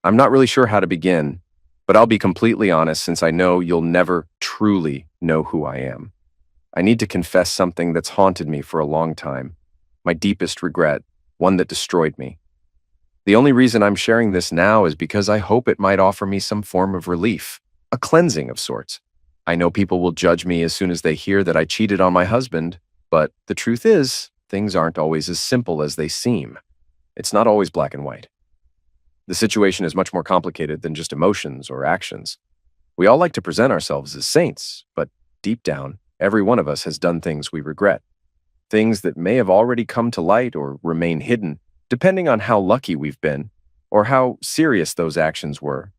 I'm not really sure how to begin, but I'll be completely honest since I know you'll never truly know who I am. I need to confess something that's haunted me for a long time, my deepest regret, one that destroyed me. The only reason I'm sharing this now is because I hope it might offer me some form of relief, a cleansing of sorts. I know people will judge me as soon as they hear that I cheated on my husband, but the truth is, things aren't always as simple as they seem. It's not always black and white. The situation is much more complicated than just emotions or actions. We all like to present ourselves as saints, but deep down, every one of us has done things we regret. Things that may have already come to light or remain hidden, depending on how lucky we've been or how serious those actions were.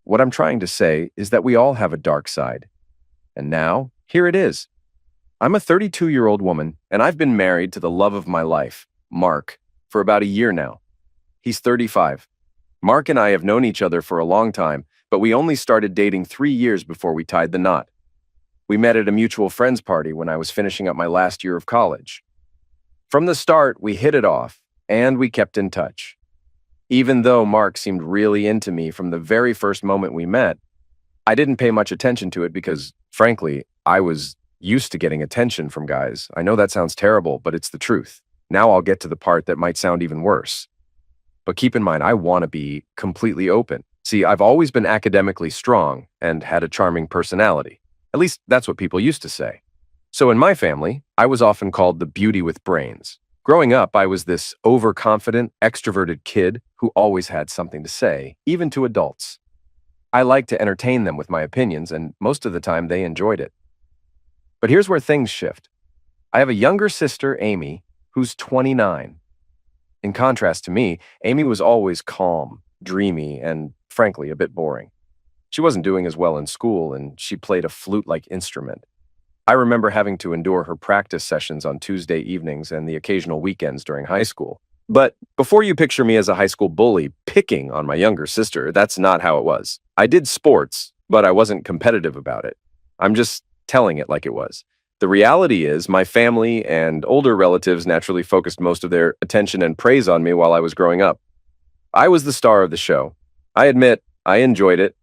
What I'm trying to say is that we all have a dark side. And now, here it is. I'm a 32-year-old woman, and I've been married to the love of my life, Mark, for about a year now. He's 35. Mark and I have known each other for a long time, but we only started dating 3 years before we tied the knot. We met at a mutual friends party when I was finishing up my last year of college. From the start, we hit it off, and we kept in touch. Even though Mark seemed really into me from the very first moment we met, I didn't pay much attention to it because, frankly, I was used to getting attention from guys. I know that sounds terrible, but it's the truth. Now I'll get to the part that might sound even worse. But keep in mind, I want to be completely open. See, I've always been academically strong and had a charming personality. At least that's what people used to say. So in my family, I was often called the beauty with brains. Growing up, I was this overconfident, extroverted kid who always had something to say, even to adults. I liked to entertain them with my opinions, and most of the time they enjoyed it. But here's where things shift. I have a younger sister, Amy, who's 29. In contrast to me, Amy was always calm, dreamy, and frankly, a bit boring. She wasn't doing as well in school, and she played a flute-like instrument. I remember having to endure her practice sessions on Tuesday evenings and the occasional weekends during high school. But before you picture me as a high school bully picking on my younger sister, that's not how it was. I did sports, but I wasn't competitive about it. I'm just telling it like it was. The reality is my family and older relatives naturally focused most of their attention and praise on me while I was growing up. I was the star of the show. I admit, I enjoyed it.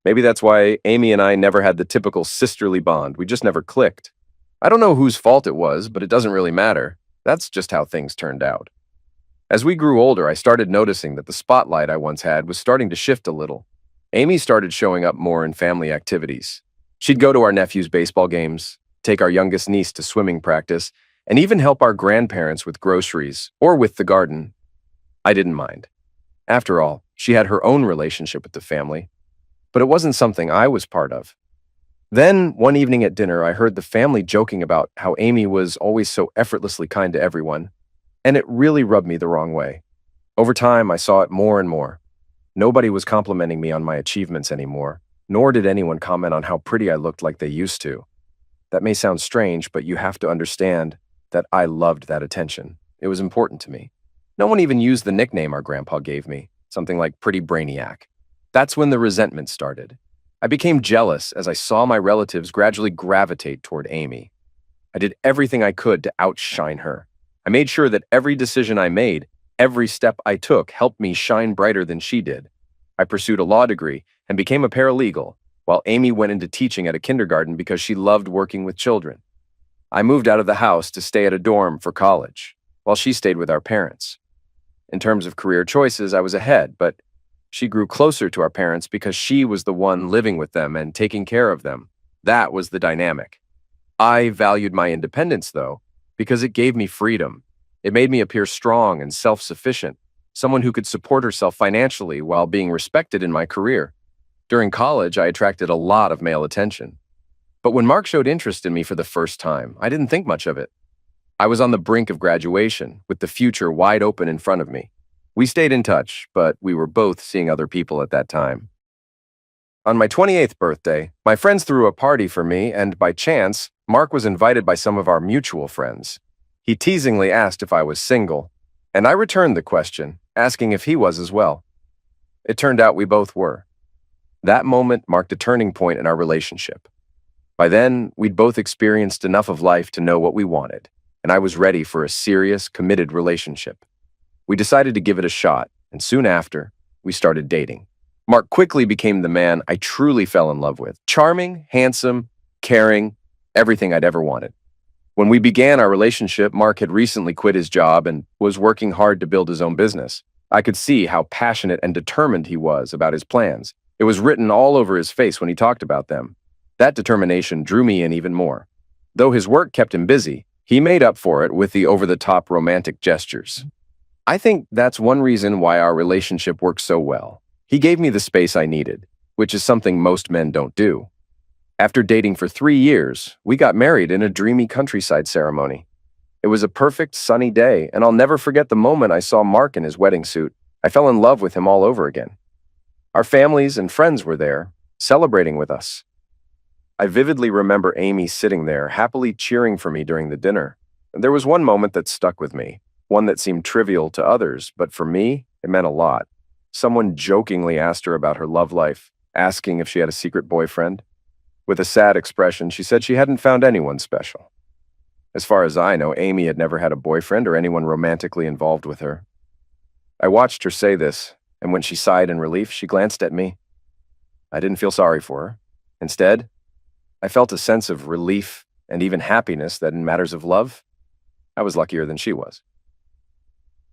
Maybe that's why Amy and I never had the typical sisterly bond. We just never clicked. I don't know whose fault it was, but it doesn't really matter. That's just how things turned out. As we grew older, I started noticing that the spotlight I once had was starting to shift a little. Amy started showing up more in family activities. She'd go to our nephew's baseball games, take our youngest niece to swimming practice, and even help our grandparents with groceries or with the garden. I didn't mind. After all, she had her own relationship with the family, but it wasn't something I was part of. Then, one evening at dinner, I heard the family joking about how Amy was always so effortlessly kind to everyone, and it really rubbed me the wrong way. Over time, I saw it more and more. Nobody was complimenting me on my achievements anymore, nor did anyone comment on how pretty I looked like they used to. That may sound strange, but you have to understand that I loved that attention. It was important to me. No one even used the nickname our grandpa gave me, something like Pretty Brainiac. That's when the resentment started. I became jealous as I saw my relatives gradually gravitate toward Amy. I did everything I could to outshine her. I made sure that every decision I made, every step I took helped me shine brighter than she did. I pursued a law degree and became a paralegal, while Amy went into teaching at a kindergarten because she loved working with children. I moved out of the house to stay at a dorm for college, while she stayed with our parents. In terms of career choices, I was ahead, but she grew closer to our parents because she was the one living with them and taking care of them. That was the dynamic. I valued my independence, though, because it gave me freedom. It made me appear strong and self-sufficient, someone who could support herself financially while being respected in my career. During college, I attracted a lot of male attention. But when Mark showed interest in me for the first time, I didn't think much of it. I was on the brink of graduation, with the future wide open in front of me. We stayed in touch, but we were both seeing other people at that time. On my 28th birthday, my friends threw a party for me, and by chance, Mark was invited by some of our mutual friends. He teasingly asked if I was single, and I returned the question, asking if he was as well. It turned out we both were. That moment marked a turning point in our relationship. By then, we'd both experienced enough of life to know what we wanted, and I was ready for a serious, committed relationship. We decided to give it a shot, and soon after, we started dating. Mark quickly became the man I truly fell in love with. Charming, handsome, caring, everything I'd ever wanted. When we began our relationship, Mark had recently quit his job and was working hard to build his own business. I could see how passionate and determined he was about his plans. It was written all over his face when he talked about them. That determination drew me in even more. Though his work kept him busy, he made up for it with the over-the-top romantic gestures. I think that's one reason why our relationship worked so well. He gave me the space I needed, which is something most men don't do. After dating for 3 years, we got married in a dreamy countryside ceremony. It was a perfect, sunny day, and I'll never forget the moment I saw Mark in his wedding suit. I fell in love with him all over again. Our families and friends were there, celebrating with us. I vividly remember Amy sitting there, happily cheering for me during the dinner. There was one moment that stuck with me, one that seemed trivial to others, but for me, it meant a lot. Someone jokingly asked her about her love life, asking if she had a secret boyfriend. With a sad expression, she said she hadn't found anyone special. As far as I know, Amy had never had a boyfriend or anyone romantically involved with her. I watched her say this, and when she sighed in relief, she glanced at me. I didn't feel sorry for her. Instead, I felt a sense of relief and even happiness that in matters of love, I was luckier than she was.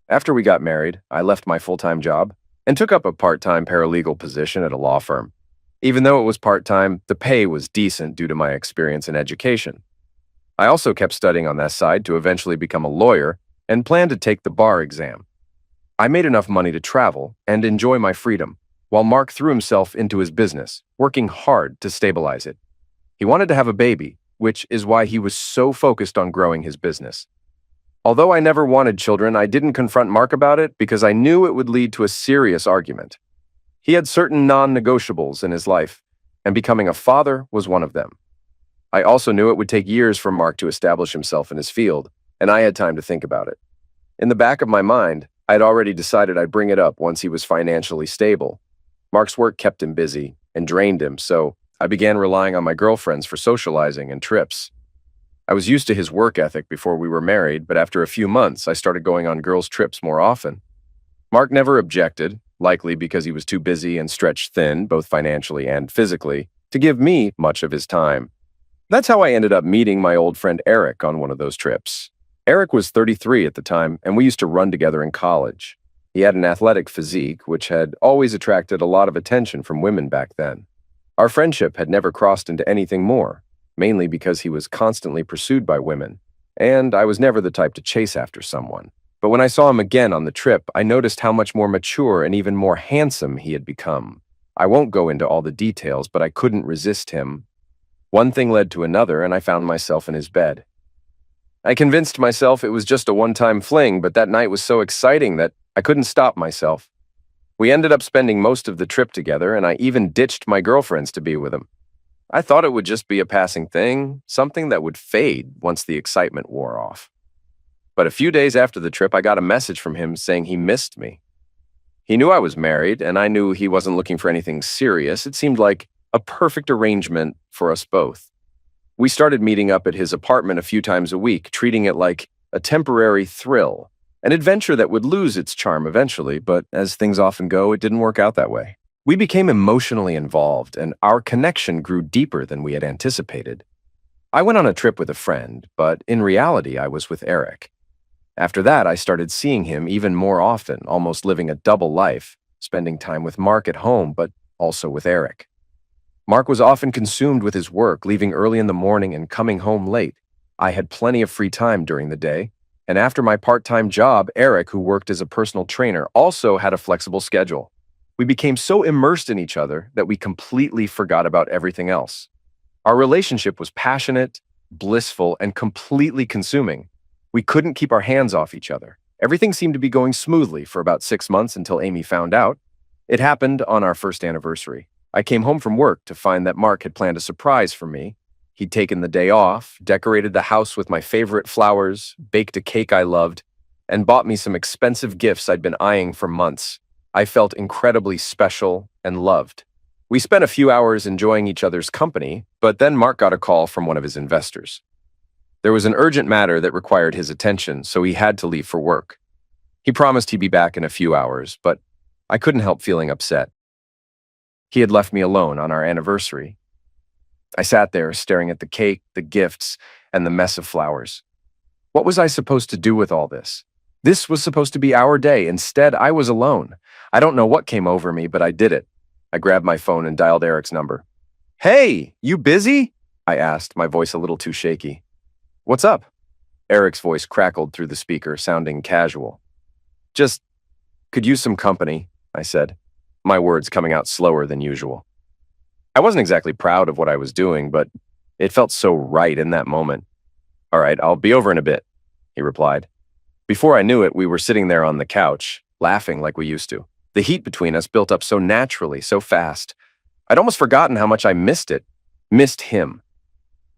After we got married, I left my full-time job and took up a part-time paralegal position at a law firm. Even though it was part-time, the pay was decent due to my experience and education. I also kept studying on that side to eventually become a lawyer and planned to take the bar exam. I made enough money to travel and enjoy my freedom, while Mark threw himself into his business, working hard to stabilize it. He wanted to have a baby, which is why he was so focused on growing his business. Although I never wanted children, I didn't confront Mark about it because I knew it would lead to a serious argument. He had certain non-negotiables in his life, and becoming a father was one of them. I also knew it would take years for Mark to establish himself in his field, and I had time to think about it. In the back of my mind, I had already decided I'd bring it up once he was financially stable. Mark's work kept him busy and drained him, so I began relying on my girlfriends for socializing and trips. I was used to his work ethic before we were married, but after a few months, I started going on girls' trips more often. Mark never objected, likely because he was too busy and stretched thin, both financially and physically, to give me much of his time. That's how I ended up meeting my old friend Eric on one of those trips. Eric was 33 at the time, and we used to run together in college. He had an athletic physique, which had always attracted a lot of attention from women back then. Our friendship had never crossed into anything more, mainly because he was constantly pursued by women, and I was never the type to chase after someone. But when I saw him again on the trip, I noticed how much more mature and even more handsome he had become. I won't go into all the details, but I couldn't resist him. One thing led to another, and I found myself in his bed. I convinced myself it was just a one-time fling, but that night was so exciting that I couldn't stop myself. We ended up spending most of the trip together, and I even ditched my girlfriends to be with him. I thought it would just be a passing thing, something that would fade once the excitement wore off. But a few days after the trip, I got a message from him saying he missed me. He knew I was married, and I knew he wasn't looking for anything serious. It seemed like a perfect arrangement for us both. We started meeting up at his apartment a few times a week, treating it like a temporary thrill, an adventure that would lose its charm eventually, but as things often go, it didn't work out that way. We became emotionally involved, and our connection grew deeper than we had anticipated. I went on a trip with a friend, but in reality, I was with Eric. After that, I started seeing him even more often, almost living a double life, spending time with Mark at home, but also with Eric. Mark was often consumed with his work, leaving early in the morning and coming home late. I had plenty of free time during the day, and after my part-time job, Eric, who worked as a personal trainer, also had a flexible schedule. We became so immersed in each other that we completely forgot about everything else. Our relationship was passionate, blissful, and completely consuming. We couldn't keep our hands off each other. Everything seemed to be going smoothly for about 6 months until Amy found out. It happened on our first anniversary. I came home from work to find that Mark had planned a surprise for me. He'd taken the day off, decorated the house with my favorite flowers, baked a cake I loved, and bought me some expensive gifts I'd been eyeing for months. I felt incredibly special and loved. We spent a few hours enjoying each other's company, but then Mark got a call from one of his investors. There was an urgent matter that required his attention, so he had to leave for work. He promised he'd be back in a few hours, but I couldn't help feeling upset. He had left me alone on our anniversary. I sat there staring at the cake, the gifts, and the mess of flowers. What was I supposed to do with all this? This was supposed to be our day. Instead, I was alone. I don't know what came over me, but I did it. I grabbed my phone and dialed Eric's number. "Hey, you busy?" I asked, my voice a little too shaky. "What's up?" Eric's voice crackled through the speaker, sounding casual. "Just could use some company," I said, my words coming out slower than usual. I wasn't exactly proud of what I was doing, but it felt so right in that moment. "All right, I'll be over in a bit," he replied. Before I knew it, we were sitting there on the couch, laughing like we used to. The heat between us built up so naturally, so fast. I'd almost forgotten how much I missed it, missed him.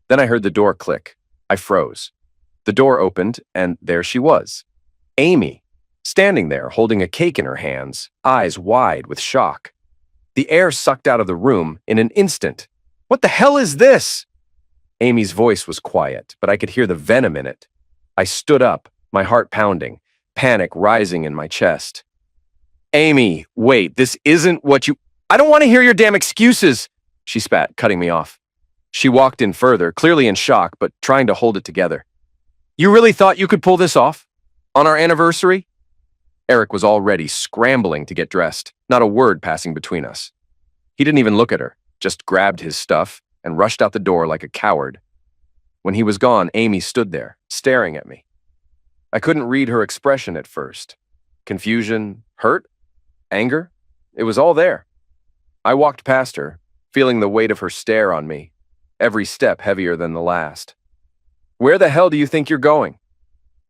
Then I heard the door click. I froze. The door opened, and there she was. Amy, standing there, holding a cake in her hands, eyes wide with shock. The air sucked out of the room in an instant. "What the hell is this?" Amy's voice was quiet, but I could hear the venom in it. I stood up, my heart pounding, panic rising in my chest. "Amy, wait, this isn't what you— I don't want to hear your damn excuses," she spat, cutting me off. She walked in further, clearly in shock, but trying to hold it together. "You really thought you could pull this off? On our anniversary?" Eric was already scrambling to get dressed, not a word passing between us. He didn't even look at her, just grabbed his stuff and rushed out the door like a coward. When he was gone, Amy stood there, staring at me. I couldn't read her expression at first. Confusion, hurt, anger, it was all there. I walked past her, feeling the weight of her stare on me, every step heavier than the last. "Where the hell do you think you're going?"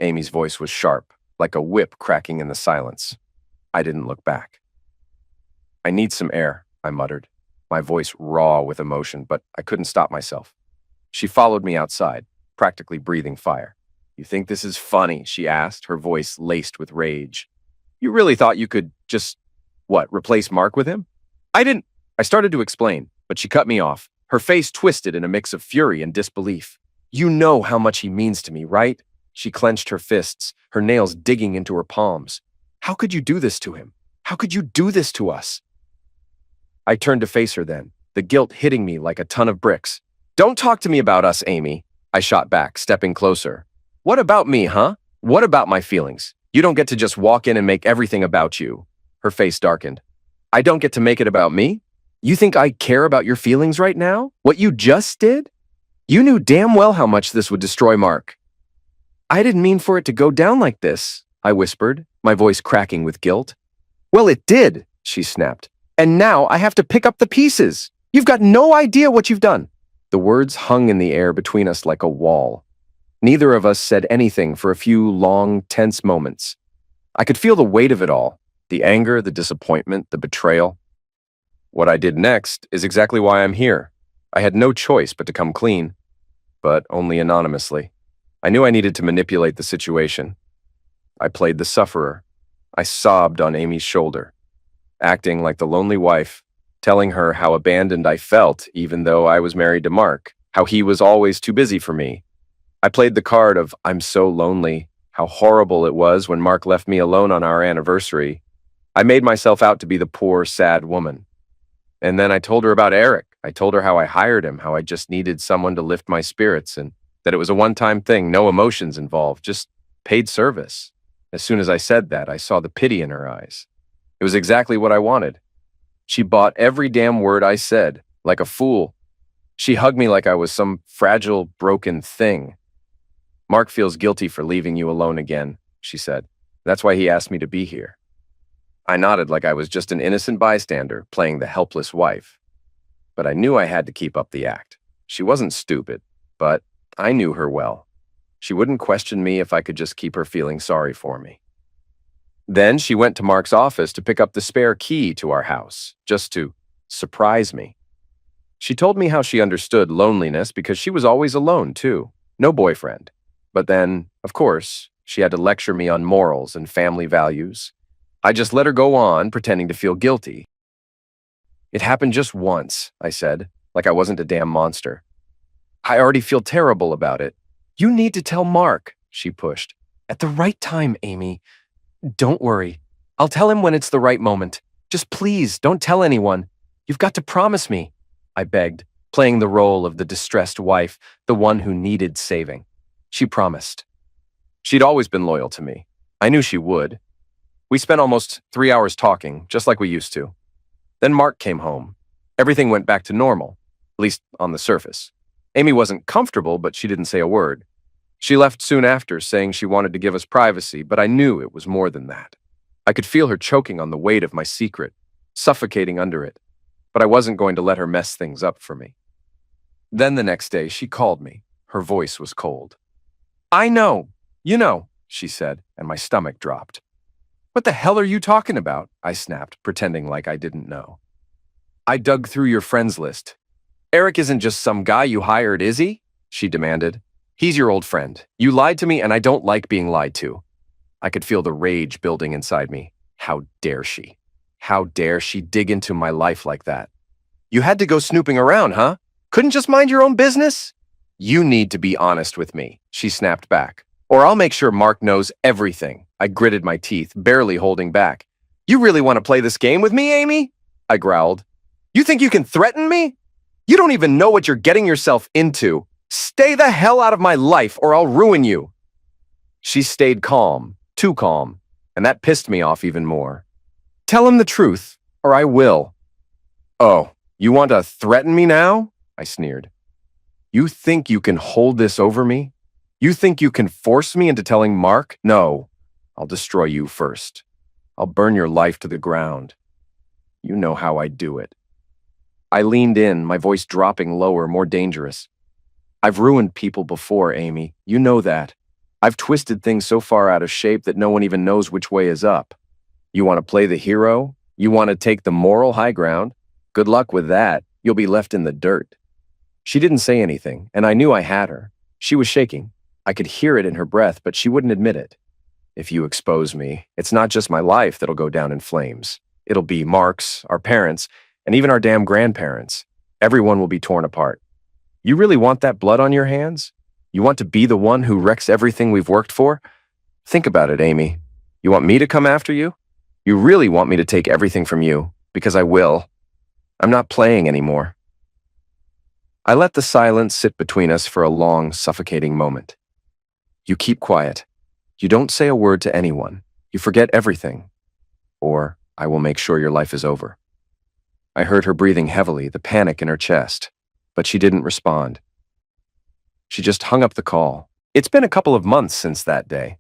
Amy's voice was sharp, like a whip cracking in the silence. I didn't look back. "I need some air," I muttered, my voice raw with emotion, but I couldn't stop myself. She followed me outside, practically breathing fire. "You think this is funny?" she asked, her voice laced with rage. "You really thought you could just, what, replace Mark with him?" I started to explain, but she cut me off, her face twisted in a mix of fury and disbelief. "You know how much he means to me, right?" She clenched her fists, her nails digging into her palms. "How could you do this to him? How could you do this to us?" I turned to face her then, the guilt hitting me like a ton of bricks. "Don't talk to me about us, Amy," I shot back, stepping closer. "What about me, huh? What about my feelings? You don't get to just walk in and make everything about you." Her face darkened. "I don't get to make it about me? You think I care about your feelings right now? What you just did? You knew damn well how much this would destroy Mark." "I didn't mean for it to go down like this," I whispered, my voice cracking with guilt. "Well, it did," she snapped. "And now I have to pick up the pieces. You've got no idea what you've done." The words hung in the air between us like a wall. Neither of us said anything for a few long, tense moments. I could feel the weight of it all, the anger, the disappointment, the betrayal. What I did next is exactly why I'm here. I had no choice but to come clean, but only anonymously. I knew I needed to manipulate the situation. I played the sufferer. I sobbed on Amy's shoulder, acting like the lonely wife, telling her how abandoned I felt even though I was married to Mark, how he was always too busy for me. I played the card of "I'm so lonely," how horrible it was when Mark left me alone on our anniversary. I made myself out to be the poor, sad woman. And then I told her about Eric. I told her how I hired him, how I just needed someone to lift my spirits, and that it was a one-time thing, no emotions involved, just paid service. As soon as I said that, I saw the pity in her eyes. It was exactly what I wanted. She bought every damn word I said, like a fool. She hugged me like I was some fragile, broken thing. "Mark feels guilty for leaving you alone again," she said. "That's why he asked me to be here." I nodded like I was just an innocent bystander playing the helpless wife. But I knew I had to keep up the act. She wasn't stupid, but I knew her well. She wouldn't question me if I could just keep her feeling sorry for me. Then she went to Mark's office to pick up the spare key to our house, just to surprise me. She told me how she understood loneliness because she was always alone, too. No boyfriend. But then, of course, she had to lecture me on morals and family values. I just let her go on, pretending to feel guilty. "It happened just once," I said, like I wasn't a damn monster. "I already feel terrible about it." "You need to tell Mark," she pushed. "At the right time, Amy. Don't worry. I'll tell him when it's the right moment." Just please, don't tell anyone. You've got to promise me, I begged, playing the role of the distressed wife, the one who needed saving. She promised. She'd always been loyal to me. I knew she would. We spent almost 3 hours talking, just like we used to. Then Mark came home. Everything went back to normal, at least on the surface. Amy wasn't comfortable, but she didn't say a word. She left soon after, saying she wanted to give us privacy, but I knew it was more than that. I could feel her choking on the weight of my secret, suffocating under it, but I wasn't going to let her mess things up for me. Then the next day, she called me. Her voice was cold. I know, she said, and my stomach dropped. What the hell are you talking about? I snapped, pretending like I didn't know. I dug through your friends list. Eric isn't just some guy you hired, is he? She demanded. He's your old friend. You lied to me, and I don't like being lied to. I could feel the rage building inside me. How dare she? How dare she dig into my life like that? You had to go snooping around, huh? Couldn't just mind your own business? You need to be honest with me, she snapped back, or I'll make sure Mark knows everything. I gritted my teeth, barely holding back. You really want to play this game with me, Amy? I growled. You think you can threaten me? You don't even know what you're getting yourself into. Stay the hell out of my life or I'll ruin you. She stayed calm, too calm, and that pissed me off even more. Tell him the truth, or I will. Oh, you want to threaten me now? I sneered. You think you can hold this over me? You think you can force me into telling Mark? No, I'll destroy you first. I'll burn your life to the ground. You know how I do it. I leaned in, my voice dropping lower, more dangerous. I've ruined people before, Amy. You know that. I've twisted things so far out of shape that no one even knows which way is up. You want to play the hero? You want to take the moral high ground? Good luck with that. You'll be left in the dirt. She didn't say anything, and I knew I had her. She was shaking. I could hear it in her breath, but she wouldn't admit it. If you expose me, it's not just my life that'll go down in flames. It'll be Mark's, our parents, and even our damn grandparents. Everyone will be torn apart. You really want that blood on your hands? You want to be the one who wrecks everything we've worked for? Think about it, Amy. You want me to come after you? You really want me to take everything from you, because I will. I'm not playing anymore. I let the silence sit between us for a long, suffocating moment. You keep quiet. You don't say a word to anyone. You forget everything. Or I will make sure your life is over. I heard her breathing heavily, the panic in her chest, but she didn't respond. She just hung up the call. It's been a couple of months since that day,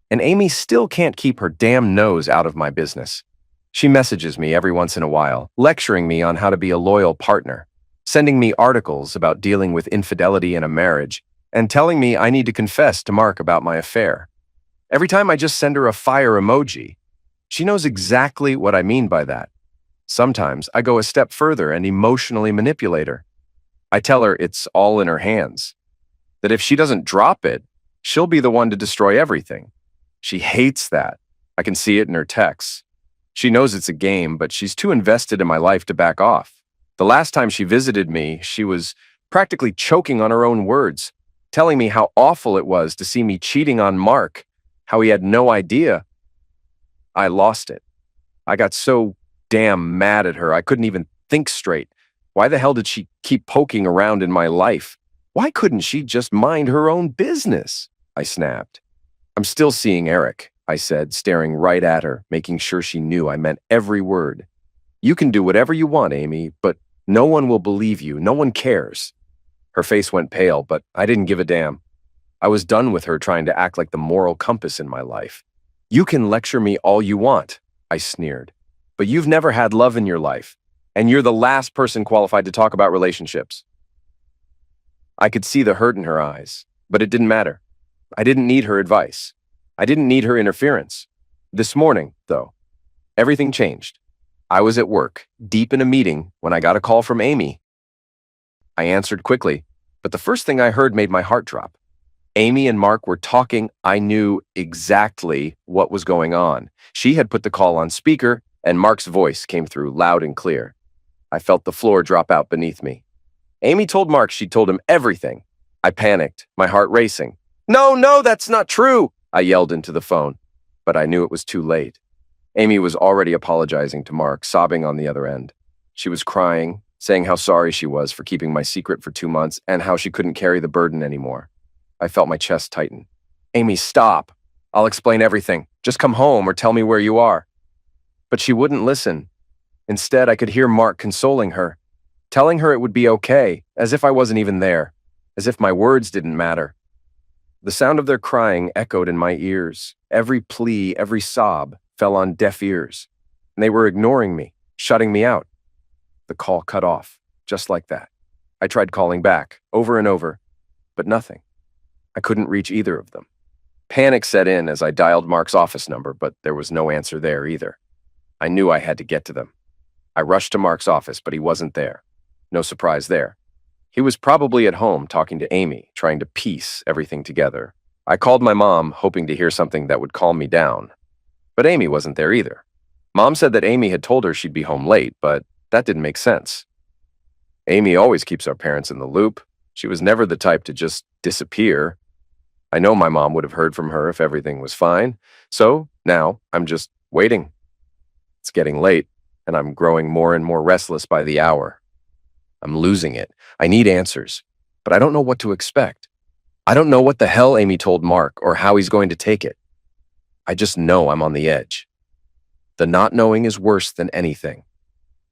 and Amy still can't keep her damn nose out of my business. She messages me every once in a while, lecturing me on how to be a loyal partner, sending me articles about dealing with infidelity in a marriage, and telling me I need to confess to Mark about my affair. Every time I just send her a fire emoji, she knows exactly what I mean by that. Sometimes I go a step further and emotionally manipulate her. I tell her it's all in her hands, that if she doesn't drop it, she'll be the one to destroy everything. She hates that. I can see it in her texts. She knows it's a game, but she's too invested in my life to back off. The last time she visited me, she was practically choking on her own words, telling me how awful it was to see me cheating on Mark, how he had no idea. I lost it. I got so damn mad at her, I couldn't even think straight. Why the hell did she keep poking around in my life? Why couldn't she just mind her own business? I snapped. I'm still seeing Eric, I said, staring right at her, making sure she knew I meant every word. You can do whatever you want, Amy, but no one will believe you. No one cares. Her face went pale, but I didn't give a damn. I was done with her trying to act like the moral compass in my life. You can lecture me all you want, I sneered, but you've never had love in your life, and you're the last person qualified to talk about relationships. I could see the hurt in her eyes, but it didn't matter. I didn't need her advice. I didn't need her interference. This morning, though, everything changed. I was at work, deep in a meeting, when I got a call from Amy. I answered quickly, but the first thing I heard made my heart drop. Amy and Mark were talking. I knew exactly what was going on. She had put the call on speaker, and Mark's voice came through loud and clear. I felt the floor drop out beneath me. Amy told Mark she'd told him everything. I panicked, my heart racing. No, that's not true, I yelled into the phone, but I knew it was too late. Amy was already apologizing to Mark, sobbing on the other end. She was crying, saying how sorry she was for keeping my secret for 2 months and how she couldn't carry the burden anymore. I felt my chest tighten. Amy, stop. I'll explain everything. Just come home or tell me where you are. But she wouldn't listen. Instead, I could hear Mark consoling her, telling her it would be okay, as if I wasn't even there, as if my words didn't matter. The sound of their crying echoed in my ears. Every plea, every sob fell on deaf ears, and they were ignoring me, shutting me out. The call cut off, just like that. I tried calling back, over and over, but nothing. I couldn't reach either of them. Panic set in as I dialed Mark's office number, but there was no answer there either. I knew I had to get to them. I rushed to Mark's office, but he wasn't there. No surprise there. He was probably at home talking to Amy, trying to piece everything together. I called my mom, hoping to hear something that would calm me down. But Amy wasn't there either. Mom said that Amy had told her she'd be home late, but that didn't make sense. Amy always keeps our parents in the loop. She was never the type to just disappear. I know my mom would have heard from her if everything was fine, so now I'm just waiting. It's getting late, and I'm growing more and more restless by the hour. I'm losing it. I need answers, but I don't know what to expect. I don't know what the hell Amy told Mark or how he's going to take it. I just know I'm on the edge. The not knowing is worse than anything.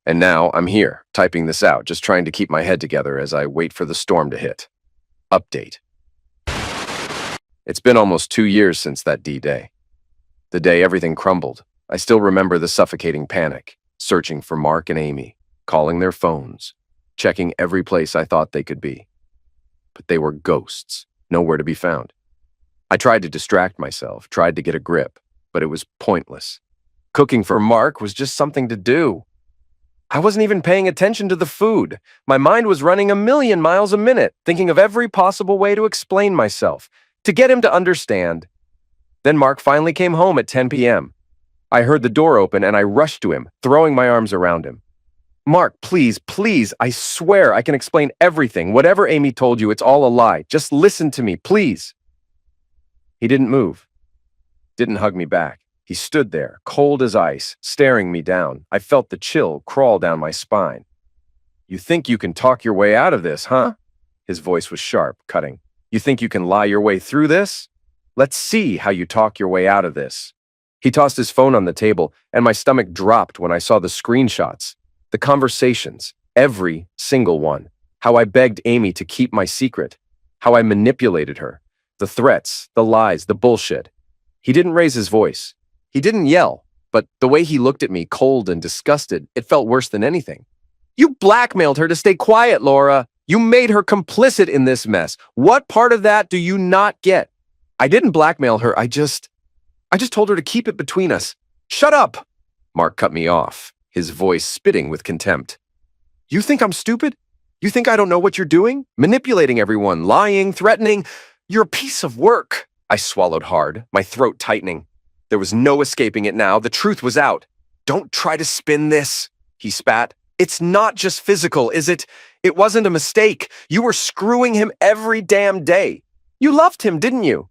And now I'm here, typing this out, just trying to keep my head together as I wait for the storm to hit. Update. It's been almost 2 years since that D-Day. The day everything crumbled. I still remember the suffocating panic, searching for Mark and Amy, calling their phones, checking every place I thought they could be. But they were ghosts, nowhere to be found. I tried to distract myself, tried to get a grip, but it was pointless. Cooking for Mark was just something to do. I wasn't even paying attention to the food. My mind was running 1,000,000 miles a minute, thinking of every possible way to explain myself, to get him to understand. Then Mark finally came home at 10 p.m. I heard the door open and I rushed to him, throwing my arms around him. Mark, please, please, I swear I can explain everything. Whatever Amy told you, it's all a lie. Just listen to me, please. He didn't move, didn't hug me back. He stood there, cold as ice, staring me down. I felt the chill crawl down my spine. You think you can talk your way out of this, huh? His voice was sharp, cutting. You think you can lie your way through this? Let's see how you talk your way out of this. He tossed his phone on the table, and my stomach dropped when I saw the screenshots, the conversations, every single one. How I begged Amy to keep my secret, how I manipulated her, the threats, the lies, the bullshit. He didn't raise his voice. He didn't yell, but the way he looked at me, cold and disgusted, it felt worse than anything. You blackmailed her to stay quiet, Laura. You made her complicit in this mess. What part of that do you not get? I didn't blackmail her. I just told her to keep it between us. Shut up! Mark cut me off, his voice spitting with contempt. You think I'm stupid? You think I don't know what you're doing? Manipulating everyone, lying, threatening. You're a piece of work. I swallowed hard, my throat tightening. There was no escaping it now. The truth was out. Don't try to spin this, he spat. It's not just physical, is it? It wasn't a mistake. You were screwing him every damn day. You loved him, didn't you?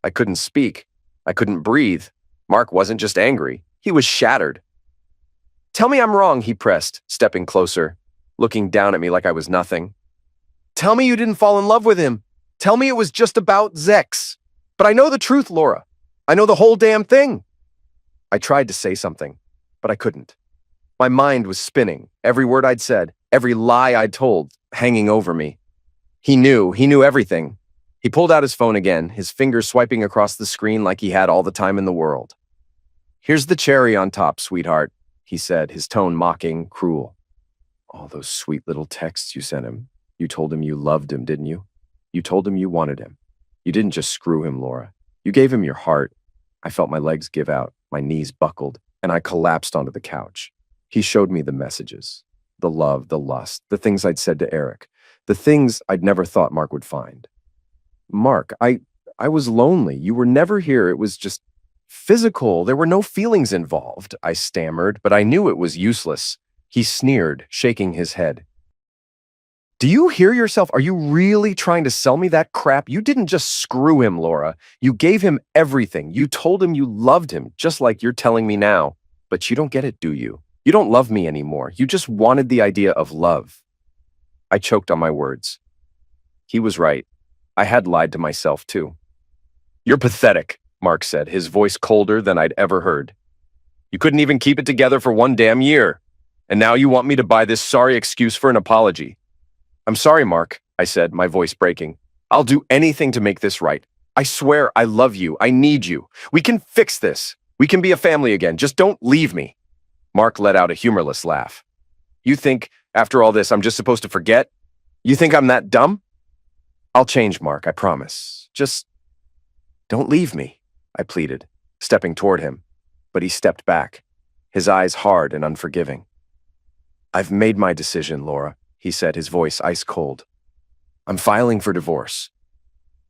I couldn't speak. I couldn't breathe. Mark wasn't just angry. He was shattered. Tell me I'm wrong, he pressed, stepping closer, looking down at me like I was nothing. Tell me you didn't fall in love with him. Tell me it was just about Zex. But I know the truth, Laura. I know the whole damn thing. I tried to say something, but I couldn't. My mind was spinning, every word I'd said, every lie I'd told, hanging over me. He knew everything. He pulled out his phone again, his fingers swiping across the screen like he had all the time in the world. Here's the cherry on top, sweetheart, he said, his tone mocking, cruel. All those sweet little texts you sent him. You told him you loved him, didn't you? You told him you wanted him. You didn't just screw him, Laura. You gave him your heart. I felt my legs give out, my knees buckled, and I collapsed onto the couch. He showed me the messages, the love, the lust, the things I'd said to Eric, the things I'd never thought Mark would find. Mark, I was lonely. You were never here. It was just physical. There were no feelings involved, I stammered, but I knew it was useless. He sneered, shaking his head. Do you hear yourself? Are you really trying to sell me that crap? You didn't just screw him, Laura. You gave him everything. You told him you loved him, just like you're telling me now. But you don't get it, do you? You don't love me anymore. You just wanted the idea of love. I choked on my words. He was right. I had lied to myself, too. You're pathetic, Mark said, his voice colder than I'd ever heard. You couldn't even keep it together for 1 damn year. And now you want me to buy this sorry excuse for an apology. I'm sorry, Mark, I said, my voice breaking. I'll do anything to make this right. I swear I love you. I need you. We can fix this. We can be a family again. Just don't leave me. Mark let out a humorless laugh. You think, after all this, I'm just supposed to forget? You think I'm that dumb? I'll change, Mark, I promise. Just don't leave me, I pleaded, stepping toward him. But he stepped back, his eyes hard and unforgiving. I've made my decision, Laura, he said, his voice ice cold. I'm filing for divorce.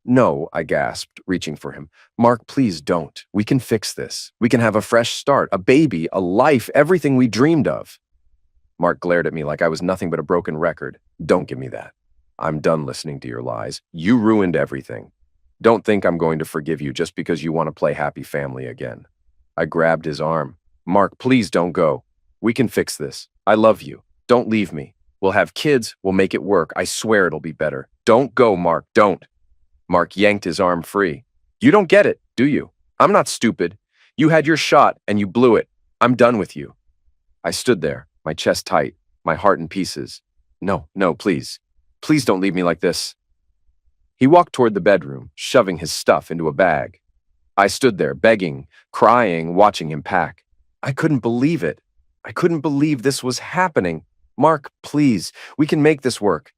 No, I gasped, reaching for him. Mark, please don't. We can fix this. We can have a fresh start, a baby, a life, everything we dreamed of. Mark glared at me like I was nothing but a broken record. Don't give me that. I'm done listening to your lies. You ruined everything. Don't think I'm going to forgive you just because you want to play happy family again. I grabbed his arm. Mark, please don't go. We can fix this. I love you. Don't leave me. We'll have kids. We'll make it work. I swear it'll be better. Don't go, Mark. Don't. Mark yanked his arm free. You don't get it, do you? I'm not stupid. You had your shot and you blew it. I'm done with you. I stood there, my chest tight, my heart in pieces. No, please. Please don't leave me like this. He walked toward the bedroom, shoving his stuff into a bag. I stood there, begging, crying, watching him pack. I couldn't believe it. I couldn't believe this was happening. Mark, please, we can make this work.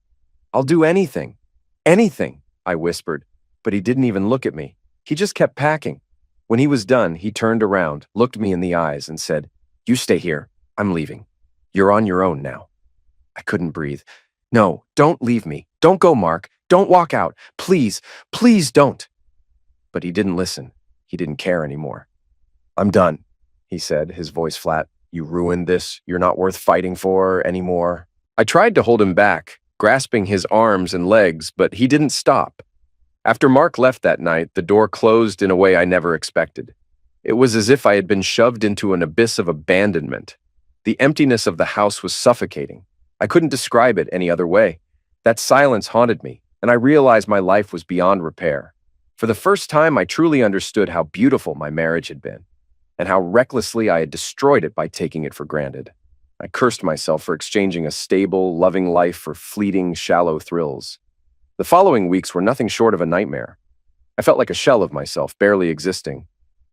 I'll do anything. Anything, I whispered, but he didn't even look at me. He just kept packing. When he was done, he turned around, looked me in the eyes, and said, You stay here. I'm leaving. You're on your own now. I couldn't breathe. No, don't leave me. Don't go, Mark. Don't walk out. Please, please don't. But he didn't listen. He didn't care anymore. I'm done, he said, his voice flat. You ruined this. You're not worth fighting for anymore. I tried to hold him back, grasping his arms and legs, but he didn't stop. After Mark left that night, the door closed in a way I never expected. It was as if I had been shoved into an abyss of abandonment. The emptiness of the house was suffocating. I couldn't describe it any other way. That silence haunted me, and I realized my life was beyond repair. For the first time, I truly understood how beautiful my marriage had been, and how recklessly I had destroyed it by taking it for granted. I cursed myself for exchanging a stable, loving life for fleeting, shallow thrills. The following weeks were nothing short of a nightmare. I felt like a shell of myself, barely existing.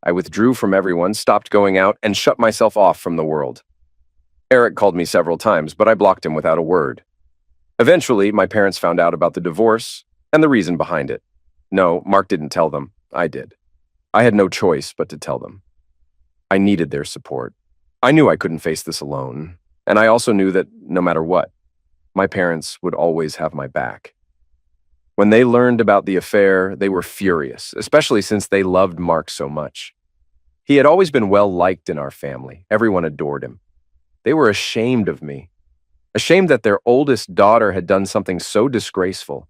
I withdrew from everyone, stopped going out, and shut myself off from the world. Eric called me several times, but I blocked him without a word. Eventually, my parents found out about the divorce and the reason behind it. No, Mark didn't tell them. I did. I had no choice but to tell them. I needed their support. I knew I couldn't face this alone, and I also knew that no matter what, my parents would always have my back. When they learned about the affair, they were furious, especially since they loved Mark so much. He had always been well-liked in our family. Everyone adored him. They were ashamed of me, ashamed that their oldest daughter had done something so disgraceful.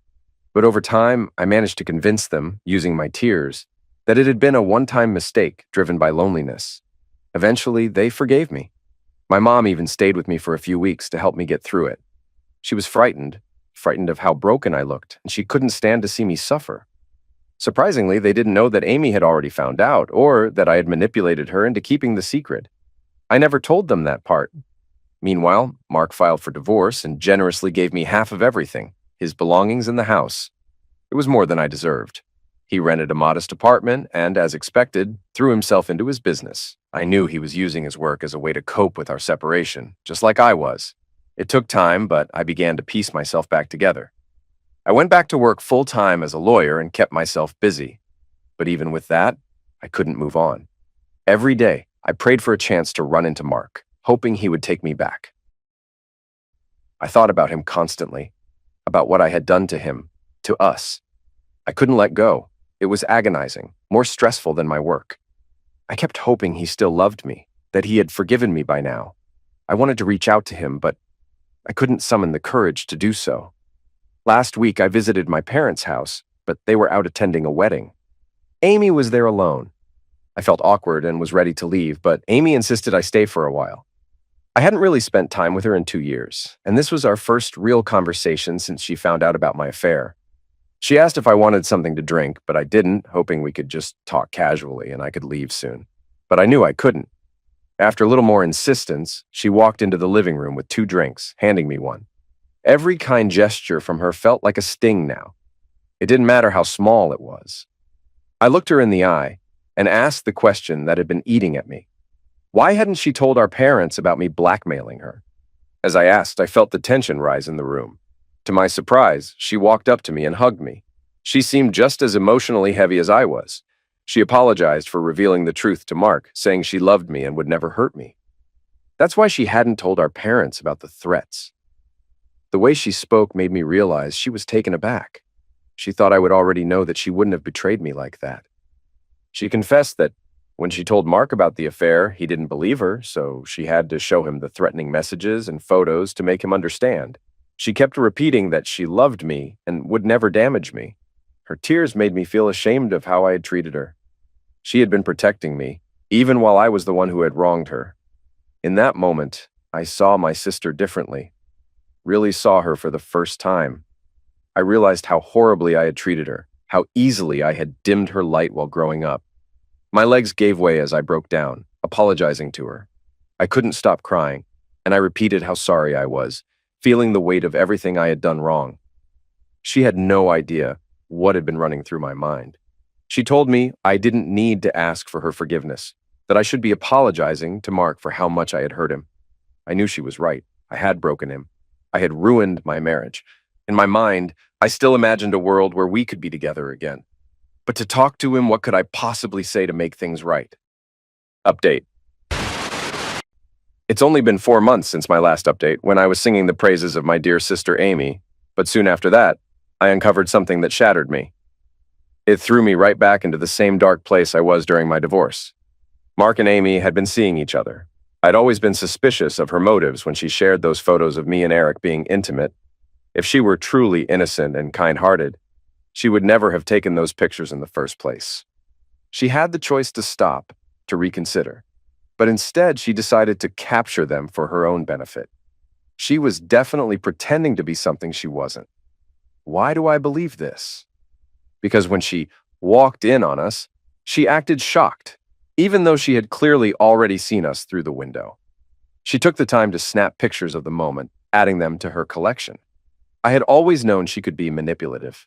But over time, I managed to convince them, using my tears, that it had been a one-time mistake driven by loneliness. Eventually, they forgave me. My mom even stayed with me for a few weeks to help me get through it. She was frightened of how broken I looked, and she couldn't stand to see me suffer. Surprisingly, they didn't know that Amy had already found out, or that I had manipulated her into keeping the secret. I never told them that part. Meanwhile, Mark filed for divorce and generously gave me half of everything, his belongings and the house. It was more than I deserved. He rented a modest apartment and, as expected, threw himself into his business. I knew he was using his work as a way to cope with our separation, just like I was. It took time, but I began to piece myself back together. I went back to work full-time as a lawyer and kept myself busy. But even with that, I couldn't move on. Every day, I prayed for a chance to run into Mark, hoping he would take me back. I thought about him constantly, about what I had done to him, to us. I couldn't let go. It was agonizing, more stressful than my work. I kept hoping he still loved me, that he had forgiven me by now. I wanted to reach out to him, but I couldn't summon the courage to do so. Last week, I visited my parents' house, but they were out attending a wedding. Amy was there alone. I felt awkward and was ready to leave, but Amy insisted I stay for a while. I hadn't really spent time with her in 2 years, and this was our first real conversation since she found out about my affair. She asked if I wanted something to drink, but I didn't, hoping we could just talk casually and I could leave soon. But I knew I couldn't. After a little more insistence, she walked into the living room with 2 drinks, handing me one. Every kind gesture from her felt like a sting now. It didn't matter how small it was. I looked her in the eye and asked the question that had been eating at me. Why hadn't she told our parents about me blackmailing her? As I asked, I felt the tension rise in the room. To my surprise, she walked up to me and hugged me. She seemed just as emotionally heavy as I was. She apologized for revealing the truth to Mark, saying she loved me and would never hurt me. That's why she hadn't told our parents about the threats. The way she spoke made me realize she was taken aback. She thought I would already know that she wouldn't have betrayed me like that. She confessed that when she told Mark about the affair, he didn't believe her, so she had to show him the threatening messages and photos to make him understand. She kept repeating that she loved me and would never damage me. Her tears made me feel ashamed of how I had treated her. She had been protecting me, even while I was the one who had wronged her. In that moment, I saw my sister differently. Really saw her for the first time. I realized how horribly I had treated her, how easily I had dimmed her light while growing up. My legs gave way as I broke down, apologizing to her. I couldn't stop crying, and I repeated how sorry I was, feeling the weight of everything I had done wrong. She had no idea what had been running through my mind. She told me I didn't need to ask for her forgiveness, that I should be apologizing to Mark for how much I had hurt him. I knew she was right. I had broken him. I had ruined my marriage. In my mind, I still imagined a world where we could be together again. But to talk to him, what could I possibly say to make things right? Update. It's only been 4 months since my last update, when I was singing the praises of my dear sister Amy, but soon after that, I uncovered something that shattered me. It threw me right back into the same dark place I was during my divorce. Mark and Amy had been seeing each other. I'd always been suspicious of her motives when she shared those photos of me and Eric being intimate. If she were truly innocent and kind-hearted, she would never have taken those pictures in the first place. She had the choice to stop, to reconsider, but instead she decided to capture them for her own benefit. She was definitely pretending to be something she wasn't. Why do I believe this? Because when she walked in on us, she acted shocked, even though she had clearly already seen us through the window. She took the time to snap pictures of the moment, adding them to her collection. I had always known she could be manipulative.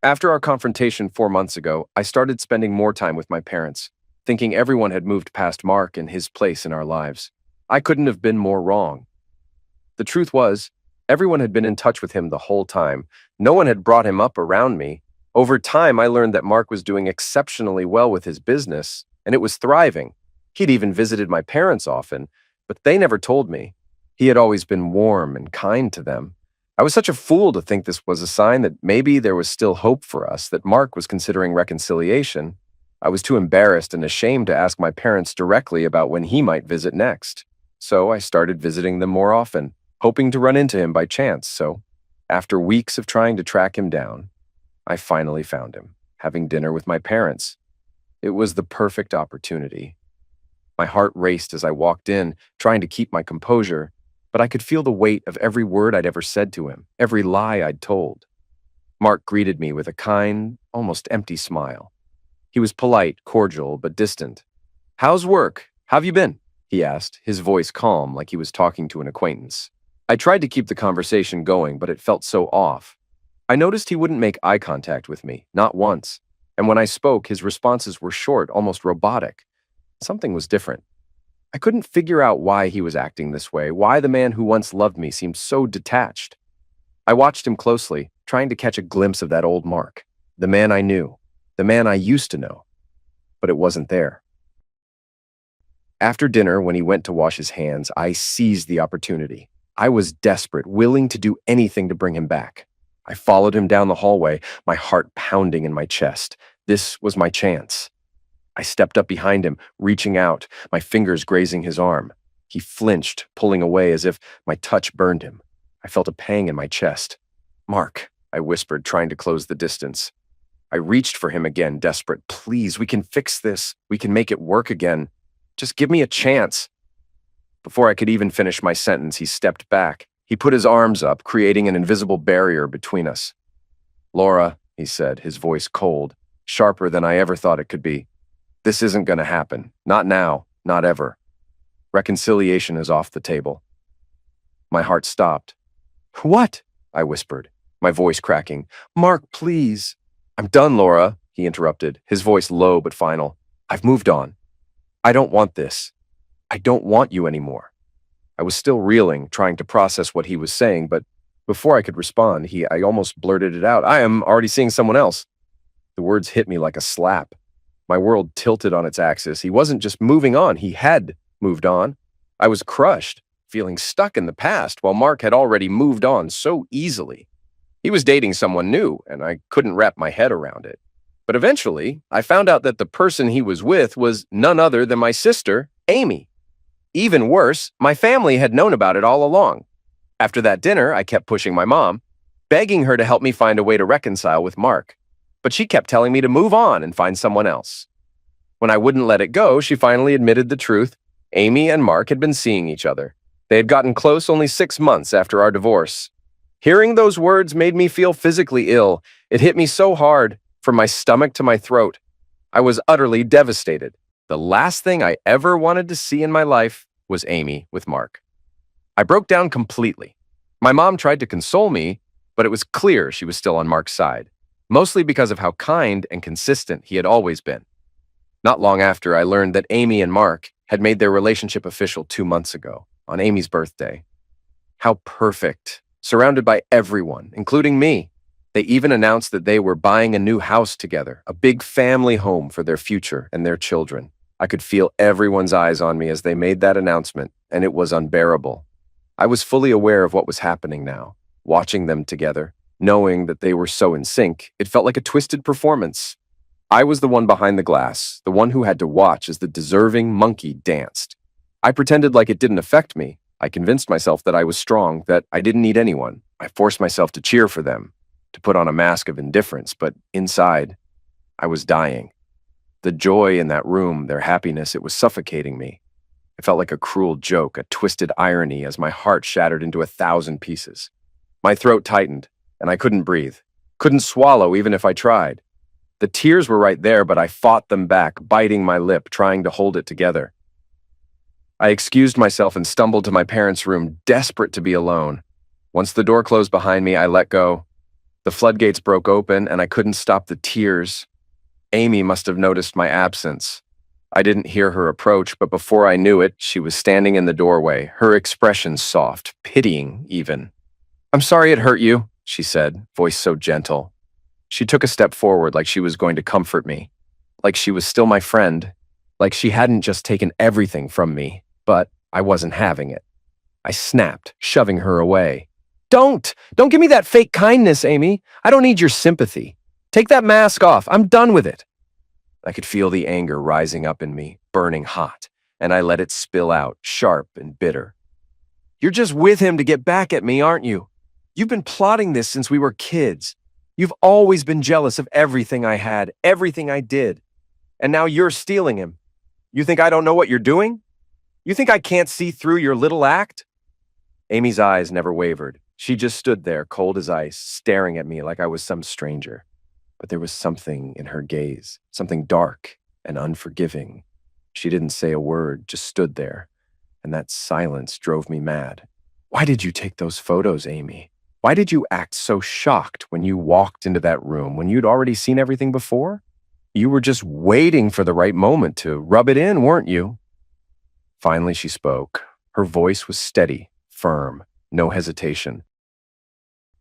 After our confrontation 4 months ago, I started spending more time with my parents, thinking everyone had moved past Mark and his place in our lives. I couldn't have been more wrong. The truth was, everyone had been in touch with him the whole time. No one had brought him up around me. Over time, I learned that Mark was doing exceptionally well with his business, and it was thriving. He'd even visited my parents often, but they never told me. He had always been warm and kind to them. I was such a fool to think this was a sign that maybe there was still hope for us, that Mark was considering reconciliation. I was too embarrassed and ashamed to ask my parents directly about when he might visit next. So I started visiting them more often, hoping to run into him by chance. So, after weeks of trying to track him down, I finally found him, having dinner with my parents. It was the perfect opportunity. My heart raced as I walked in, trying to keep my composure, but I could feel the weight of every word I'd ever said to him, every lie I'd told. Mark greeted me with a kind, almost empty smile. He was polite, cordial, but distant. "How's work? How've you been?" he asked, his voice calm, like he was talking to an acquaintance. I tried to keep the conversation going, but it felt so off. I noticed he wouldn't make eye contact with me, not once, and when I spoke, his responses were short, almost robotic. Something was different. I couldn't figure out why he was acting this way, why the man who once loved me seemed so detached. I watched him closely, trying to catch a glimpse of that old Mark, the man I knew, the man I used to know, but it wasn't there. After dinner, when he went to wash his hands, I seized the opportunity. I was desperate, willing to do anything to bring him back. I followed him down the hallway, my heart pounding in my chest. This was my chance. I stepped up behind him, reaching out, my fingers grazing his arm. He flinched, pulling away as if my touch burned him. I felt a pang in my chest. "Mark," I whispered, trying to close the distance. I reached for him again, desperate. Please, we can fix this. We can make it work again. Just give me a chance. Before I could even finish my sentence, he stepped back. He put his arms up, creating an invisible barrier between us. Laura, he said, his voice cold, sharper than I ever thought it could be. This isn't going to happen. Not now. Not ever. Reconciliation is off the table. My heart stopped. What? I whispered, my voice cracking. Mark, please. I'm done, Laura, he interrupted, his voice low but final. I've moved on. I don't want this. I don't want you anymore. I was still reeling, trying to process what he was saying, but before I could respond, I almost blurted it out. I am already seeing someone else. The words hit me like a slap. My world tilted on its axis. He wasn't just moving on, he had moved on. I was crushed, feeling stuck in the past, while Mark had already moved on so easily. He was dating someone new, and I couldn't wrap my head around it. But eventually, I found out that the person he was with was none other than my sister, Amy. Even worse, my family had known about it all along. After that dinner, I kept pushing my mom, begging her to help me find a way to reconcile with Mark. But she kept telling me to move on and find someone else. When I wouldn't let it go, she finally admitted the truth. Amy and Mark had been seeing each other. They had gotten close only 6 months after our divorce. Hearing those words made me feel physically ill. It hit me so hard, from my stomach to my throat. I was utterly devastated. The last thing I ever wanted to see in my life was Amy with Mark. I broke down completely. My mom tried to console me, but it was clear she was still on Mark's side, mostly because of how kind and consistent he had always been. Not long after, I learned that Amy and Mark had made their relationship official 2 months ago, on Amy's birthday. How perfect, surrounded by everyone, including me. They even announced that they were buying a new house together, a big family home for their future and their children. I could feel everyone's eyes on me as they made that announcement, and it was unbearable. I was fully aware of what was happening now, watching them together, knowing that they were so in sync. It felt like a twisted performance. I was the one behind the glass, the one who had to watch as the deserving monkey danced. I pretended like it didn't affect me. I convinced myself that I was strong, that I didn't need anyone. I forced myself to cheer for them, to put on a mask of indifference, but inside, I was dying. The joy in that room, their happiness, it was suffocating me. It felt like a cruel joke, a twisted irony as my heart shattered into 1,000 pieces. My throat tightened, and I couldn't breathe. Couldn't swallow even if I tried. The tears were right there, but I fought them back, biting my lip, trying to hold it together. I excused myself and stumbled to my parents' room, desperate to be alone. Once the door closed behind me, I let go. The floodgates broke open, and I couldn't stop the tears. Amy must have noticed my absence. I didn't hear her approach, but before I knew it, she was standing in the doorway, her expression soft, pitying even. "I'm sorry it hurt you," she said, voice so gentle. She took a step forward like she was going to comfort me, like she was still my friend, like she hadn't just taken everything from me, but I wasn't having it. I snapped, shoving her away. Don't give me that fake kindness, Amy. I don't need your sympathy. Take that mask off. I'm done with it." I could feel the anger rising up in me, burning hot, and I let it spill out, sharp and bitter. "You're just with him to get back at me, aren't you? You've been plotting this since we were kids. You've always been jealous of everything I had, everything I did. And now you're stealing him. You think I don't know what you're doing? You think I can't see through your little act?" Amy's eyes never wavered. She just stood there, cold as ice, staring at me like I was some stranger. But there was something in her gaze, something dark and unforgiving. She didn't say a word, just stood there, and that silence drove me mad. "Why did you take those photos, Amy? Why did you act so shocked when you walked into that room when you'd already seen everything before? You were just waiting for the right moment to rub it in, weren't you?" Finally, she spoke. Her voice was steady, firm, no hesitation.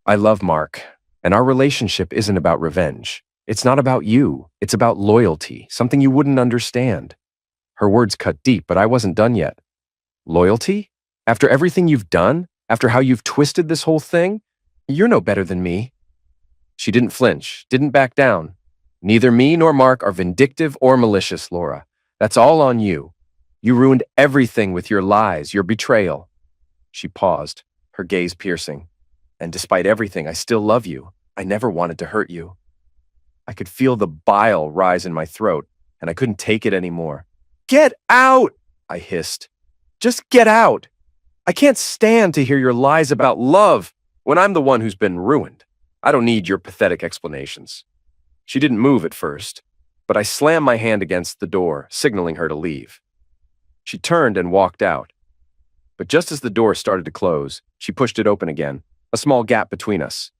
"I love Mark. And our relationship isn't about revenge. It's not about you. It's about loyalty, something you wouldn't understand." Her words cut deep, but I wasn't done yet. "Loyalty? After everything you've done? After how you've twisted this whole thing? You're no better than me." She didn't flinch, didn't back down. "Neither me nor Mark are vindictive or malicious, Laura. That's all on you. You ruined everything with your lies, your betrayal." She paused, her gaze piercing. "And despite everything, I still love you. I never wanted to hurt you. I could feel the bile rise in my throat, and I couldn't take it anymore. Get out! I hissed. Just get out! I can't stand to hear your lies about love when I'm the one who's been ruined. I don't need your pathetic explanations. She didn't move at first, but I slammed my hand against the door, signaling her to leave. She turned and walked out. But just as the door started to close, she pushed it open again, a small gap between us.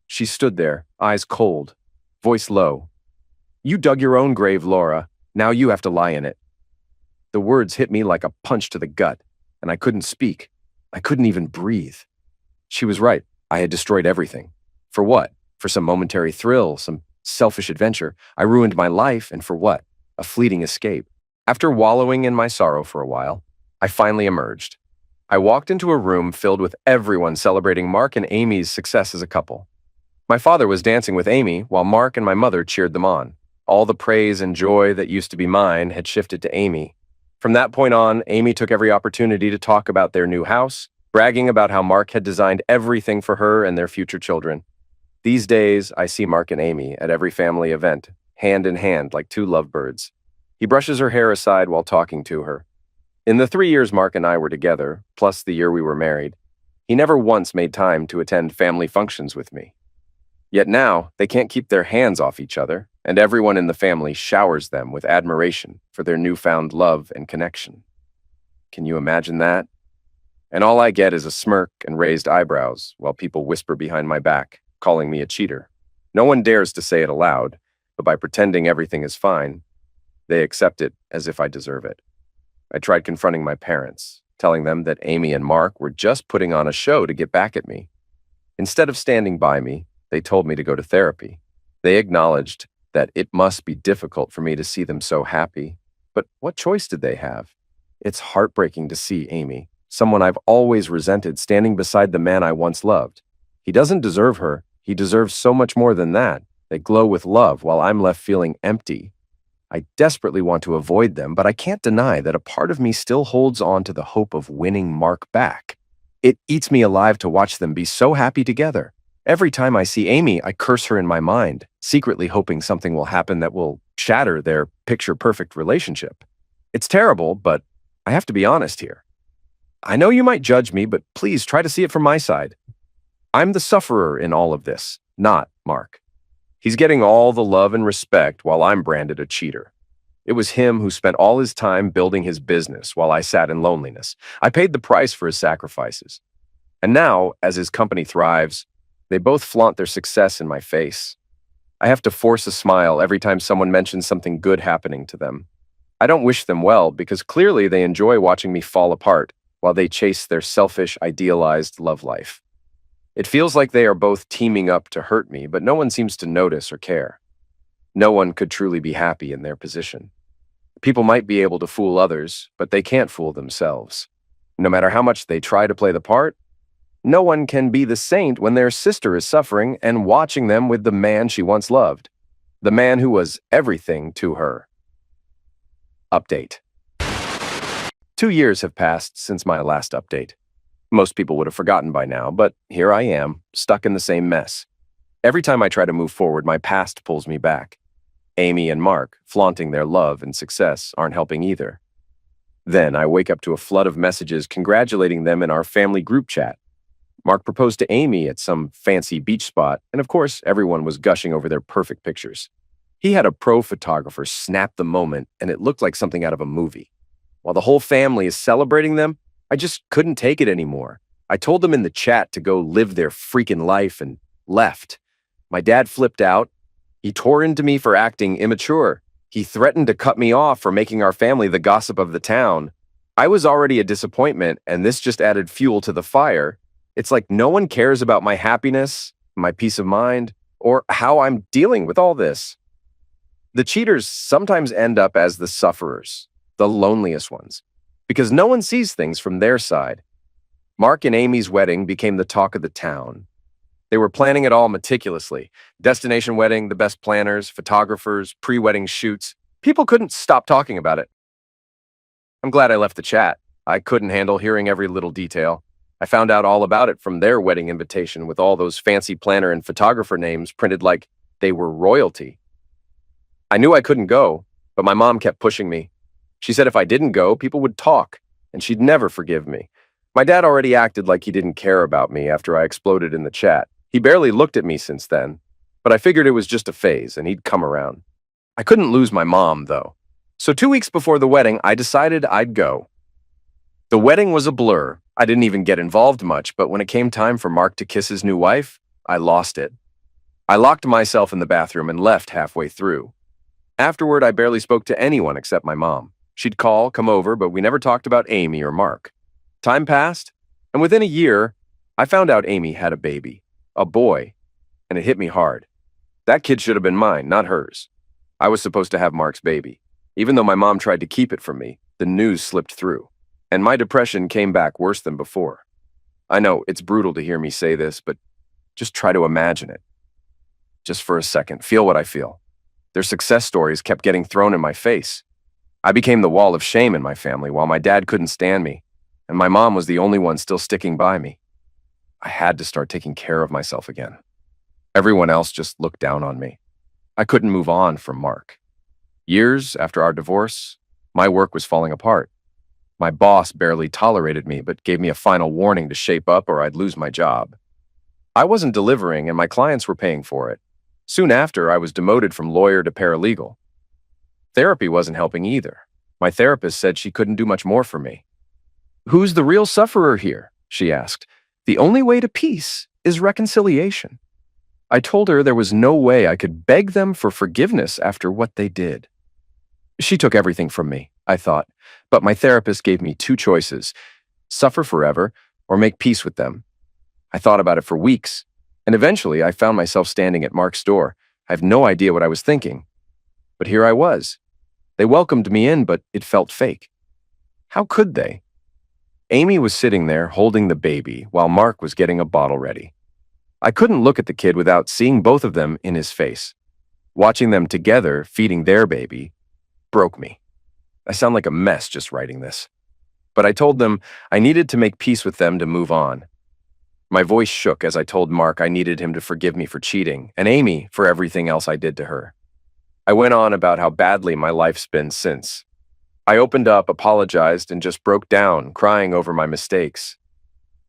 She stood there, eyes cold, voice low. You dug your own grave, Laura. Now you have to lie in it. The words hit me like a punch to the gut, and I couldn't speak. I couldn't even breathe. She was right. I had destroyed everything. For what? For some momentary thrill, some selfish adventure. I ruined my life, and for what? A fleeting escape. After wallowing in my sorrow for a while, I finally emerged. I walked into a room filled with everyone celebrating Mark and Amy's success as a couple. My father was dancing with Amy, while Mark and my mother cheered them on. All the praise and joy that used to be mine had shifted to Amy. From that point on, Amy took every opportunity to talk about their new house, bragging about how Mark had designed everything for her and their future children. These days, I see Mark and Amy at every family event, hand in hand like two lovebirds. He brushes her hair aside while talking to her. In the 3 years Mark and I were together, plus the year we were married, he never once made time to attend family functions with me. Yet now, they can't keep their hands off each other, and everyone in the family showers them with admiration for their newfound love and connection. Can you imagine that? And all I get is a smirk and raised eyebrows while people whisper behind my back, calling me a cheater. No one dares to say it aloud, but by pretending everything is fine, they accept it as if I deserve it. I tried confronting my parents, telling them that Amy and Mark were just putting on a show to get back at me. Instead of standing by me, they told me to go to therapy. They acknowledged that it must be difficult for me to see them so happy, but what choice did they have? It's heartbreaking to see Amy, someone I've always resented, standing beside the man I once loved. He doesn't deserve her. He deserves so much more than that. They glow with love while I'm left feeling empty. I desperately want to avoid them, but I can't deny that a part of me still holds on to the hope of winning Mark back. It eats me alive to watch them be so happy together. Every time I see Amy, I curse her in my mind, secretly hoping something will happen that will shatter their picture-perfect relationship. It's terrible, but I have to be honest here. I know you might judge me, but please try to see it from my side. I'm the sufferer in all of this, not Mark. He's getting all the love and respect while I'm branded a cheater. It was him who spent all his time building his business while I sat in loneliness. I paid the price for his sacrifices. And now, as his company thrives, they both flaunt their success in my face. I have to force a smile every time someone mentions something good happening to them. I don't wish them well because clearly they enjoy watching me fall apart while they chase their selfish, idealized love life. It feels like they are both teaming up to hurt me, but no one seems to notice or care. No one could truly be happy in their position. People might be able to fool others, but they can't fool themselves. No matter how much they try to play the part, no one can be the saint when their sister is suffering and watching them with the man she once loved, the man who was everything to her. Update. 2 years have passed since my last update. Most people would have forgotten by now, but here I am, stuck in the same mess. Every time I try to move forward, my past pulls me back. Amy and Mark, flaunting their love and success, aren't helping either. Then I wake up to a flood of messages congratulating them in our family group chat. Mark proposed to Amy at some fancy beach spot, and of course, everyone was gushing over their perfect pictures. He had a pro photographer snap the moment, and it looked like something out of a movie. While the whole family is celebrating them, I just couldn't take it anymore. I told them in the chat to go live their freaking life and left. My dad flipped out. He tore into me for acting immature. He threatened to cut me off for making our family the gossip of the town. I was already a disappointment, and this just added fuel to the fire. It's like no one cares about my happiness, my peace of mind, or how I'm dealing with all this. The cheaters sometimes end up as the sufferers, the loneliest ones, because no one sees things from their side. Mark and Amy's wedding became the talk of the town. They were planning it all meticulously. Destination wedding, the best planners, photographers, pre-wedding shoots. People couldn't stop talking about it. I'm glad I left the chat. I couldn't handle hearing every little detail. I found out all about it from their wedding invitation with all those fancy planner and photographer names printed like they were royalty. I knew I couldn't go, but my mom kept pushing me. She said if I didn't go, people would talk, and she'd never forgive me. My dad already acted like he didn't care about me after I exploded in the chat. He barely looked at me since then, but I figured it was just a phase and he'd come around. I couldn't lose my mom, though. So 2 weeks before the wedding, I decided I'd go. The wedding was a blur. I didn't even get involved much, but when it came time for Mark to kiss his new wife, I lost it. I locked myself in the bathroom and left halfway through. Afterward, I barely spoke to anyone except my mom. She'd call, come over, but we never talked about Amy or Mark. Time passed, and within a year, I found out Amy had a baby, a boy, and it hit me hard. That kid should have been mine, not hers. I was supposed to have Mark's baby. Even though my mom tried to keep it from me, the news slipped through, and my depression came back worse than before. I know it's brutal to hear me say this, but just try to imagine it. Just for a second, feel what I feel. Their success stories kept getting thrown in my face. I became the wall of shame in my family while my dad couldn't stand me, and my mom was the only one still sticking by me. I had to start taking care of myself again. Everyone else just looked down on me. I couldn't move on from Mark. Years after our divorce, my work was falling apart. My boss barely tolerated me, but gave me a final warning to shape up or I'd lose my job. I wasn't delivering, and my clients were paying for it. Soon after, I was demoted from lawyer to paralegal. Therapy wasn't helping either. My therapist said she couldn't do much more for me. "Who's the real sufferer here?" she asked. "The only way to peace is reconciliation." I told her there was no way I could beg them for forgiveness after what they did. She took everything from me, I thought, but my therapist gave me two choices: suffer forever or make peace with them. I thought about it for weeks, and eventually I found myself standing at Mark's door. I have no idea what I was thinking, but here I was. They welcomed me in, but it felt fake. How could they? Amy was sitting there holding the baby while Mark was getting a bottle ready. I couldn't look at the kid without seeing both of them in his face. Watching them together feeding their baby broke me. I sound like a mess just writing this. But I told them I needed to make peace with them to move on. My voice shook as I told Mark I needed him to forgive me for cheating, and Amy for everything else I did to her. I went on about how badly my life's been since. I opened up, apologized, and just broke down, crying over my mistakes.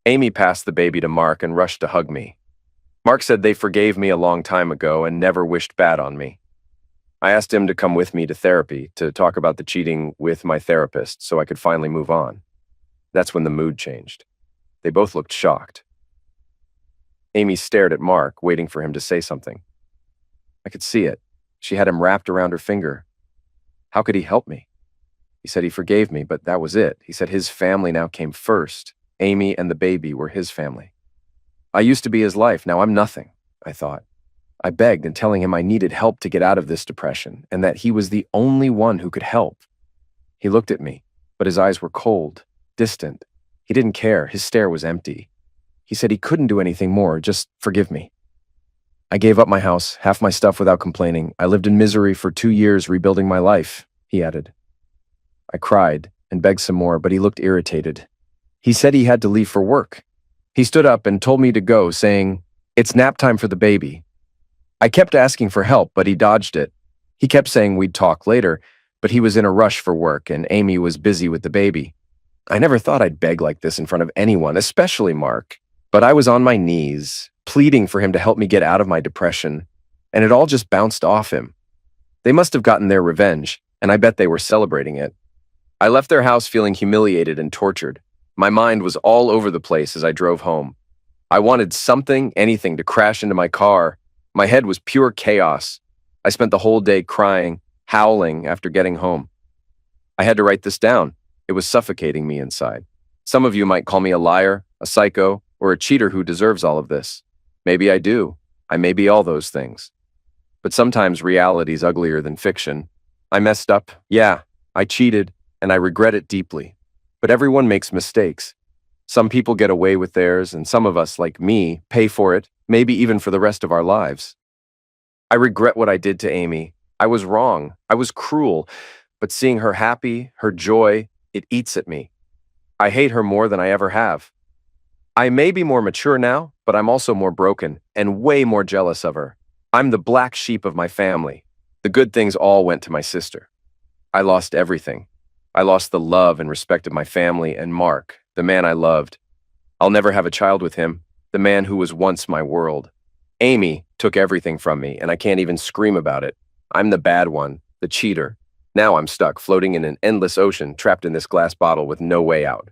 Amy passed the baby to Mark and rushed to hug me. Mark said they forgave me a long time ago and never wished bad on me. I asked him to come with me to therapy to talk about the cheating with my therapist so I could finally move on. That's when the mood changed. They both looked shocked. Amy stared at Mark, waiting for him to say something. I could see it. She had him wrapped around her finger. How could he help me? He said he forgave me, but that was it. He said his family now came first. Amy and the baby were his family. I used to be his life, now I'm nothing, I thought. I begged and telling him I needed help to get out of this depression and that he was the only one who could help. He looked at me, but his eyes were cold, distant. He didn't care. His stare was empty. He said he couldn't do anything more, just forgive me. I gave up my house, half my stuff without complaining. I lived in misery for 2 years rebuilding my life, he added. I cried and begged some more, but he looked irritated. He said he had to leave for work. He stood up and told me to go, saying, "It's nap time for the baby." I kept asking for help, but he dodged it. He kept saying we'd talk later, but he was in a rush for work and Amy was busy with the baby. I never thought I'd beg like this in front of anyone, especially Mark. But I was on my knees, pleading for him to help me get out of my depression, and it all just bounced off him. They must have gotten their revenge, and I bet they were celebrating it. I left their house feeling humiliated and tortured. My mind was all over the place as I drove home. I wanted something, anything, to crash into my car. My head was pure chaos. I spent the whole day crying, howling after getting home. I had to write this down. It was suffocating me inside. Some of you might call me a liar, a psycho, or a cheater who deserves all of this. Maybe I do. I may be all those things. But sometimes reality's uglier than fiction. I messed up. Yeah, I cheated, and I regret it deeply. But everyone makes mistakes. Some people get away with theirs, and some of us, like me, pay for it, maybe even for the rest of our lives. I regret what I did to Amy. I was wrong. I was cruel. But seeing her happy, her joy, it eats at me. I hate her more than I ever have. I may be more mature now, but I'm also more broken and way more jealous of her. I'm the black sheep of my family. The good things all went to my sister. I lost everything. I lost the love and respect of my family and Mark, the man I loved. I'll never have a child with him, the man who was once my world. Amy took everything from me, and I can't even scream about it. I'm the bad one, the cheater. Now I'm stuck, floating in an endless ocean, trapped in this glass bottle with no way out.